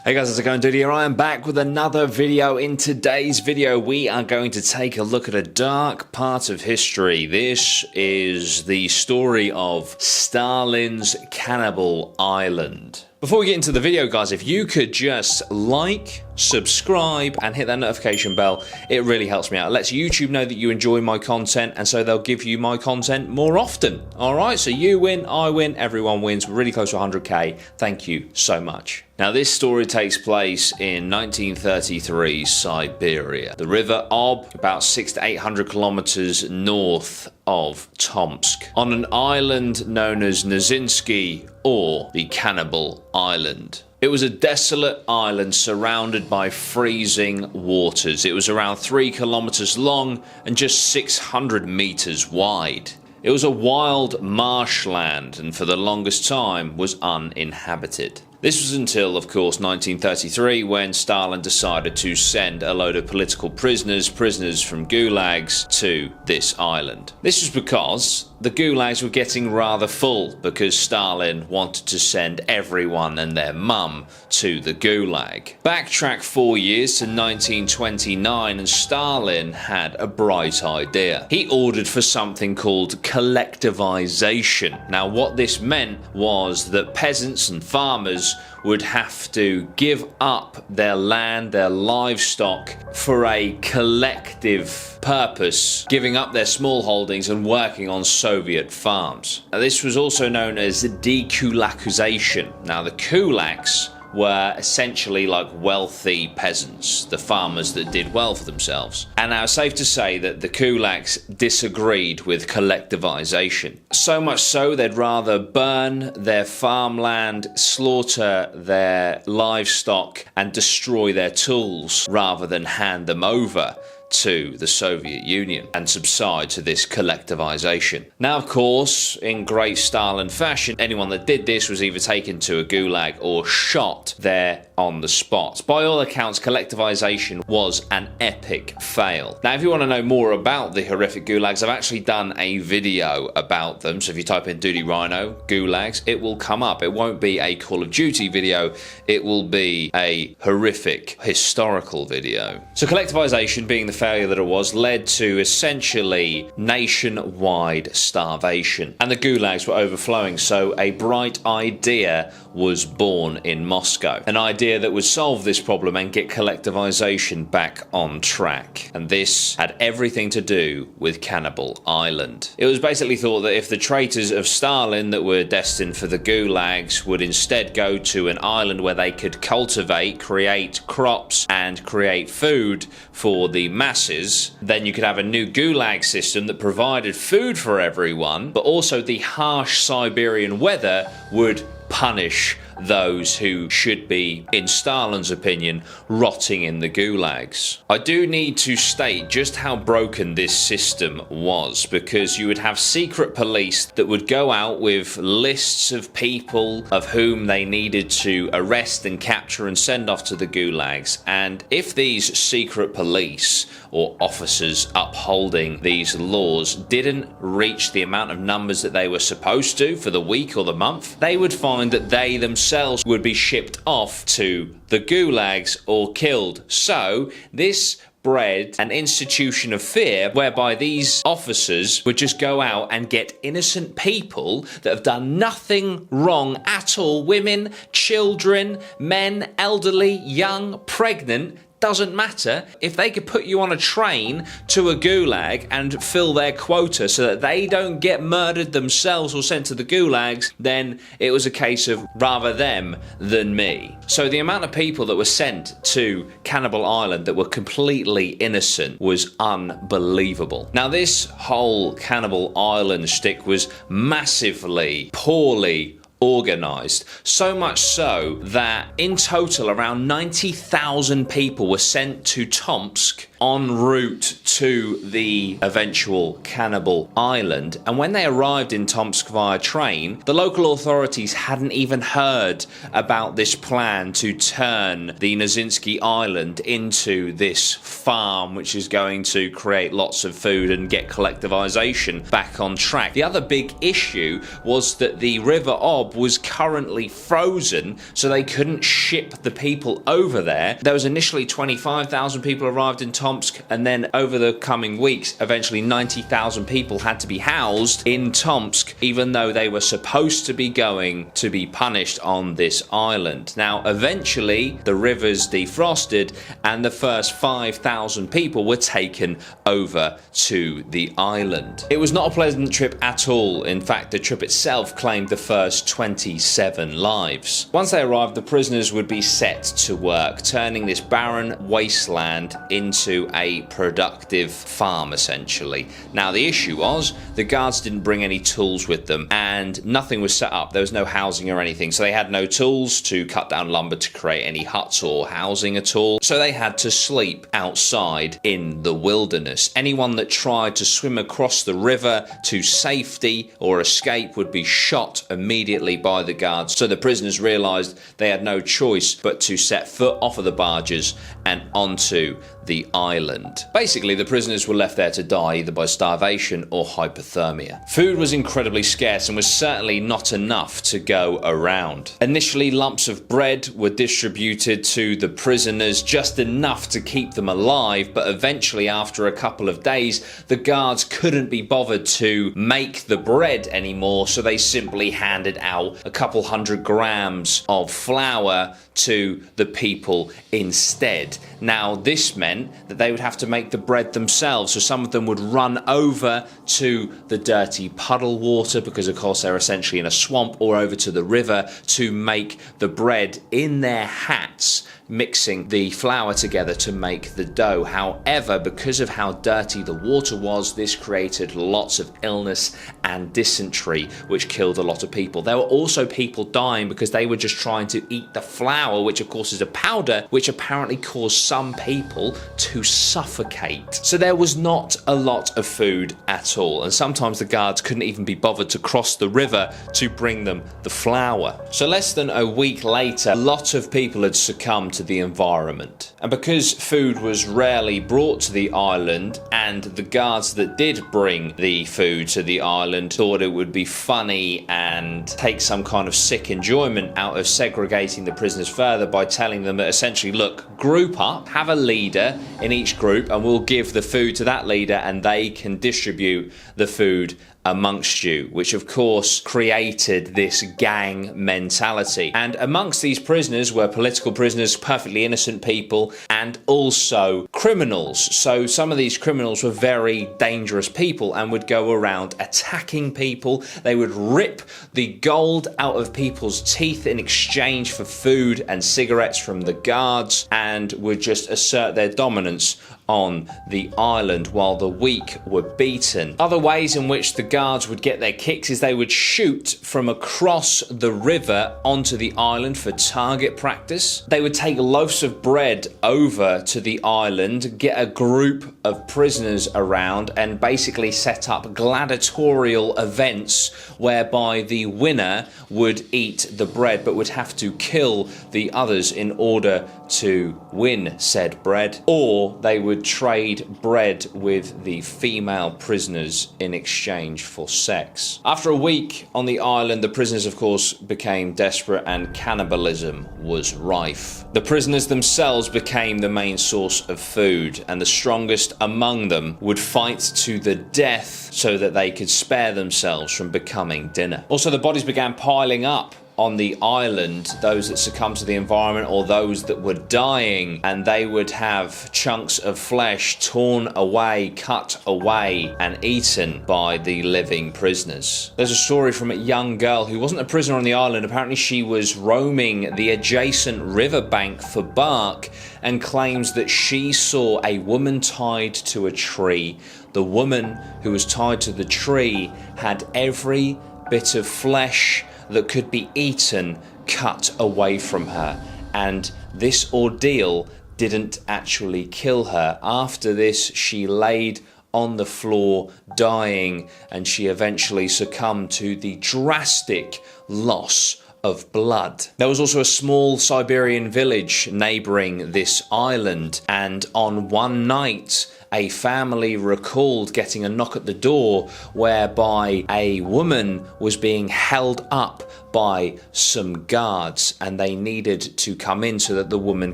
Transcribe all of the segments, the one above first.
Hey guys, how's it going? Dudey here. I am back with another video. In today's video, we are going to take a look at a dark part of history. This is the story of Stalin's Cannibal Island. Before we get into the video, guys, if you could just like, subscribe, and hit that notification bell, it really helps me out. It lets YouTube know that you enjoy my content, and so they'll give you my content more often. All right, so you win, I win, everyone wins. We're really close to 100K. Thank you so much. Now, this story takes place in 1933 Siberia. The River Ob, about 600 to 800 kilometers north of Tomsk, on an island known as Nazinsky, or the Cannibal Island. It was a desolate island surrounded by freezing waters. It was around 3 kilometers long and just 600 meters wide. It was a wild marshland and for the longest time was uninhabited. This was until, of course, 1933, when Stalin decided to send a load of political prisoners from gulags to this island. This was because the gulags were getting rather full, because Stalin wanted to send everyone and their mum to the gulag. Backtrack 4 years to 1929 and Stalin had a bright idea. He ordered for something called collectivization. Now, what this meant was that peasants and farmers would have to give up their land, their livestock, for a collective purpose, giving up their small holdings and working on Soviet farms. Now, this was also known as dekulakization. Now, the kulaks were essentially like wealthy peasants, the farmers that did well for themselves. And now it's safe to say that the kulaks disagreed with collectivization. So much so they'd rather burn their farmland, slaughter their livestock, and destroy their tools rather than hand them over to the Soviet Union and subside to this collectivization. Now, of course, in great Stalin fashion, anyone that did this was either taken to a gulag or shot there on the spot. By all accounts, collectivization was an epic fail. Now, if you want to know more about the horrific gulags, I've actually done a video about them. So if you type in Dudey Rhino gulags, it will come up. It won't be a Call of Duty video. It will be a horrific historical video. So collectivization, being the failure that it was, led to essentially nationwide starvation, and the gulags were overflowing. So a bright idea was born in Moscow, an idea that would solve this problem and get collectivization back on track. And this had everything to do with Cannibal Island. It was basically thought that if the traitors of Stalin that were destined for the gulags would instead go to an island where they could cultivate, create crops, and create food for the masses, then you could have a new gulag system that provided food for everyone, but also the harsh Siberian weather would punish those who should be, in Stalin's opinion, rotting in the gulags. I do need to state just how broken this system was, because you would have secret police that would go out with lists of people of whom they needed to arrest and capture and send off to the gulags. And if these secret police or officers upholding these laws didn't reach the amount of numbers that they were supposed to for the week or the month, they would find that they themselves would be shipped off to the gulags or killed. So this bred an institution of fear whereby these officers would just go out and get innocent people that have done nothing wrong at all, women, children, men, elderly, young, pregnant, doesn't matter. If they could put you on a train to a gulag and fill their quota so that they don't get murdered themselves or sent to the gulags, then it was a case of rather them than me. So the amount of people that were sent to Cannibal Island that were completely innocent was unbelievable. Now, this whole Cannibal Island shtick was massively poorly organised, so much so that in total around 90,000 people were sent to Tomsk en route to the eventual Cannibal Island. And when they arrived in Tomsk via train, the local authorities hadn't even heard about this plan to turn the Nazinsky Island into this farm which is going to create lots of food and get collectivization back on track. The other big issue was that the River Ob job was currently frozen, so they couldn't ship the people over there. There was initially 25,000 people arrived in Tomsk, and then over the coming weeks, eventually 90,000 people had to be housed in Tomsk, even though they were supposed to be going to be punished on this island. Now, eventually, the rivers defrosted, and the first 5,000 people were taken over to the island. It was not a pleasant trip at all. In fact, the trip itself claimed the first 27 lives. Once they arrived, the prisoners would be set to work, turning this barren wasteland into a productive farm, essentially. Now, the issue was the guards didn't bring any tools with them, and nothing was set up. There was no housing or anything, so they had no tools to cut down lumber to create any huts or housing at all. So they had to sleep outside in the wilderness. Anyone that tried to swim across the river to safety or escape would be shot immediately by the guards. So the prisoners realized they had no choice but to set foot off of the barges and onto the island. Basically, the prisoners were left there to die either by starvation or hypothermia. Food was incredibly scarce and was certainly not enough to go around. Initially, lumps of bread were distributed to the prisoners, just enough to keep them alive, but eventually, after a couple of days, the guards couldn't be bothered to make the bread anymore, so they simply handed out a couple hundred grams of flour to the people instead. Now, this meant that they would have to make the bread themselves, so some of them would run over to the dirty puddle water, because of course they're essentially in a swamp, or over to the river to make the bread in their hats, mixing the flour together to make the dough. However, because of how dirty the water was, this created lots of illness and dysentery, which killed a lot of people. There were also people dying because they were just trying to eat the flour, which of course is a powder, which apparently caused some people to suffocate. So there was not a lot of food at all, and sometimes the guards couldn't even be bothered to cross the river to bring them the flour. So less than a week later, a lot of people had succumbed to the environment. And because food was rarely brought to the island, and the guards that did bring the food to the island thought it would be funny and take some kind of sick enjoyment out of segregating the prisoners further by telling them that essentially, look, group up, have a leader in each group, and we'll give the food to that leader and they can distribute the food amongst you, which of course created this gang mentality. And amongst these prisoners were political prisoners, perfectly innocent people, and also criminals. So some of these criminals were very dangerous people and would go around attacking people. They would rip the gold out of people's teeth in exchange for food and cigarettes from the guards, and would just assert their dominance on the island while the weak were beaten. Other ways in which the guards would get their kicks is they would shoot from across the river onto the island for target practice. They would take loaves of bread over to the island, get a group of prisoners around, and basically set up gladiatorial events whereby the winner would eat the bread but would have to kill the others in order to win said bread, or they would trade bread with the female prisoners in exchange for sex. After a week on the island, the prisoners of course became desperate and cannibalism was rife. The prisoners themselves became the main source of food, and the strongest among them would fight to the death so that they could spare themselves from becoming dinner. Also, the bodies began piling up on the island, those that succumbed to the environment or those that were dying, and they would have chunks of flesh torn away, cut away, and eaten by the living prisoners. There's a story from a young girl who wasn't a prisoner on the island. Apparently she was roaming the adjacent riverbank for bark and claims that she saw a woman tied to a tree. The woman who was tied to the tree had every bit of flesh that could be eaten cut away from her, and this ordeal didn't actually kill her. After this, she laid on the floor dying, and she eventually succumbed to the drastic loss of blood. There was also a small Siberian village neighbouring this island, and on one night, a family recalled getting a knock at the door whereby a woman was being held up by some guards and they needed to come in so that the woman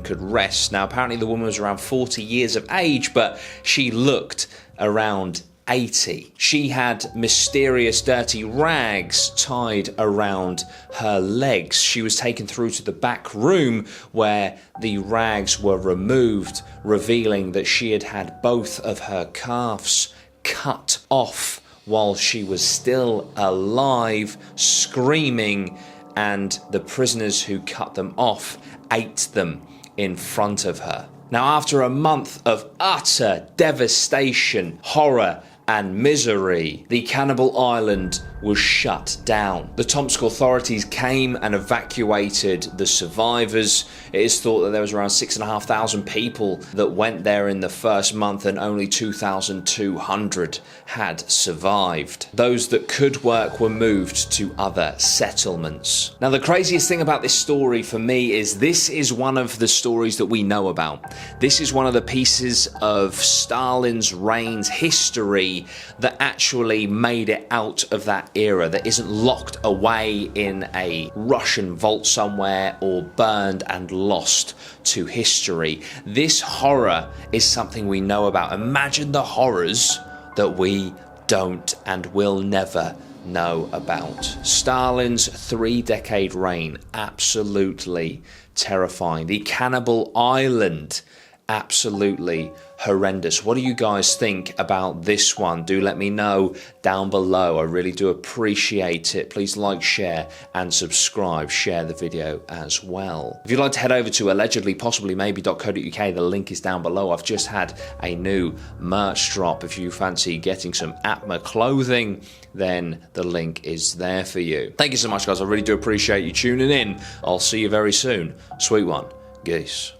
could rest. Now, apparently the woman was around 40 years of age, but she looked around 80. She had mysterious dirty rags tied around her legs. She was taken through to the back room where the rags were removed, revealing that she had had both of her calves cut off while she was still alive, screaming, and the prisoners who cut them off ate them in front of her. Now, after a month of utter devastation, horror, and misery, the Cannibal Island was shut down. The Tomsk authorities came and evacuated the survivors. It is thought that there was around 6,500 people that went there in the first month, and only 2,200 had survived. Those that could work were moved to other settlements. Now, the craziest thing about this story for me is this is one of the stories that we know about. This is one of the pieces of Stalin's reign's history that actually made it out of that era, that isn't locked away in a Russian vault somewhere or burned and lost to history. This horror is something we know about. Imagine the horrors that we don't and will never know about. Stalin's 3-decade reign, absolutely terrifying. The Cannibal Island, absolutely horrendous. What do you guys think about this one? Do let me know down below. I really do appreciate it. Please like, share, and subscribe. Share the video as well. If you'd like to head over to allegedly, possibly, maybe.co.uk, the link is down below. I've just had a new merch drop. If you fancy getting some Atma clothing, then the link is there for you. Thank you so much, guys. I really do appreciate you tuning in. I'll see you very soon. Sweet one. Geese.